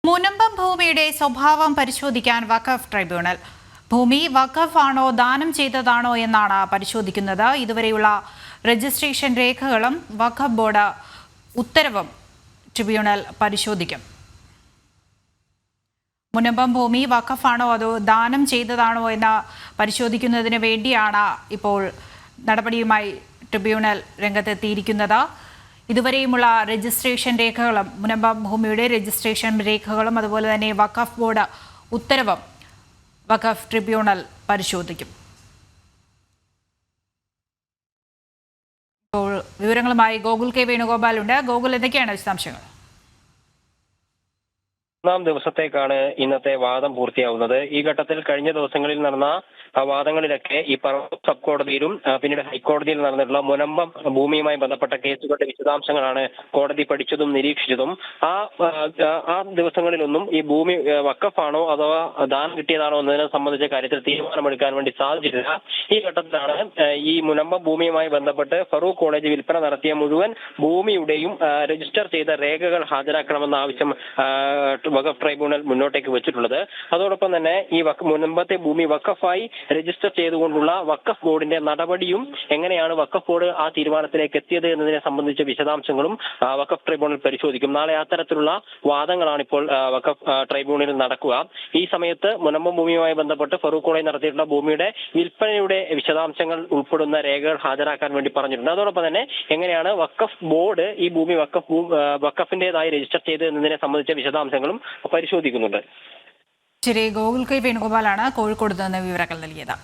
മുനമ്പം ഭൂമിയുടെ സ്വഭാവം പരിശോധിക്കാൻ വഖഫ് ട്രൈബ്യൂണൽ. ഭൂമി വഖഫ് ആണോ ദാനം ചെയ്തതാണോ എന്നാണ് പരിശോധിക്കുന്നത്. ഇതുവരെയുള്ള രജിസ്ട്രേഷൻ രേഖകളും വഖഫ് ബോർഡ് ഉത്തരവും ട്രിബ്യൂണൽ പരിശോധിക്കും. മുനമ്പം ഭൂമി വഖഫ് ആണോ അതോ ദാനം ചെയ്തതാണോ എന്ന് പരിശോധിക്കുന്നതിന് വേണ്ടിയാണ് ഇപ്പോൾ നടപടിയുമായി ട്രിബ്യൂണൽ രംഗത്തെത്തിയിരിക്കുന്നത്. ഇതുവരെയുമുള്ള രജിസ്ട്രേഷൻ രേഖകളും മുനമ്പം ഭൂമിയുടെ രജിസ്ട്രേഷൻ രേഖകളും അതുപോലെ തന്നെ വഖഫ് ബോർഡ് ഉത്തരവും വഖഫ് ട്രിബ്യൂണൽ പരിശോധിക്കും. ഇപ്പോൾ വിവരങ്ങളുമായി ഗോകുൽ കെ വേണുഗോപാൽ ഉണ്ട്. ഗോകുൽ, എന്തൊക്കെയാണ് വിശദാംശങ്ങൾ? ഒന്നാം ദിവസത്തേക്കാണ് ഇന്നത്തെ വാദം പൂർത്തിയാവുന്നത്. ഈ ഘട്ടത്തിൽ കഴിഞ്ഞ ദിവസങ്ങളിൽ നടന്ന വാദങ്ങളിലൊക്കെ ഈ സബ് കോടതിയിലും പിന്നീട് ഹൈക്കോടതിയിൽ നടന്നിട്ടുള്ള മുനമ്പം ഭൂമിയുമായി ബന്ധപ്പെട്ട കേസുകളുടെ വിശദാംശങ്ങളാണ് കോടതി പഠിച്ചതും നിരീക്ഷിച്ചതും. ആ ദിവസങ്ങളിലൊന്നും ഈ ഭൂമി വഖഫാണോ അഥവാ ദാനം കിട്ടിയതാണോ എന്നതിനെ സംബന്ധിച്ച കാര്യത്തിൽ തീരുമാനമെടുക്കാൻ വേണ്ടി സാധിച്ചിട്ടില്ല. ഈ ഘട്ടത്തിലാണ് ഈ മുനമ്പം ഭൂമിയുമായി ബന്ധപ്പെട്ട് ഫറൂഖ് കോളേജ് വിൽപ്പന നടത്തിയ മുഴുവൻ ഭൂമിയുടെയും രജിസ്റ്റർ ചെയ്ത രേഖകൾ ഹാജരാക്കണമെന്ന ആവശ്യം വഖഫ് ട്രൈബ്യൂണൽ മുന്നോട്ടേക്ക് വെച്ചിട്ടുള്ളത്. അതോടൊപ്പം തന്നെ ഈ മുനമ്പത്തെ ഭൂമി വഖഫായി രജിസ്റ്റർ ചെയ്തുകൊണ്ടുള്ള വഖഫ് ബോർഡിന്റെ നടപടിയും എങ്ങനെയാണ് വഖഫ് ബോർഡ് ആ തീരുമാനത്തിലേക്ക് എത്തിയത് എന്നതിനെ സംബന്ധിച്ച വിശദാംശങ്ങളും വഖഫ് ട്രൈബ്യൂണൽ പരിശോധിക്കും. നാളെ അത്തരത്തിലുള്ള വാദങ്ങളാണ് ഇപ്പോൾ വഖഫ് ട്രൈബ്യൂണലിൽ നടക്കുക. ഈ സമയത്ത് മുനമ്പം ഭൂമിയുമായി ബന്ധപ്പെട്ട് ഫറൂഖ് കോളേജ് നടത്തിയിട്ടുള്ള ഭൂമിയുടെ വിൽപ്പനയുടെ വിശദാംശങ്ങൾ ഉൾപ്പെടുന്ന രേഖകൾ ഹാജരാക്കാൻ വേണ്ടി പറഞ്ഞിട്ടുണ്ട്. അതോടൊപ്പം തന്നെ എങ്ങനെയാണ് വഖഫ് ബോർഡ് ഈ ഭൂമി വഖഫിന്റേതായി രജിസ്റ്റർ ചെയ്ത് എന്നതിനെ സംബന്ധിച്ച വിശദാംശങ്ങളും പരിശോധിക്കുന്നുണ്ട്. ശരി, ഗോകുൽ കെ വേണുഗോപാലാണ് കോഴിക്കോട് നിന്ന് വിവരങ്ങൾ നൽകിയത്.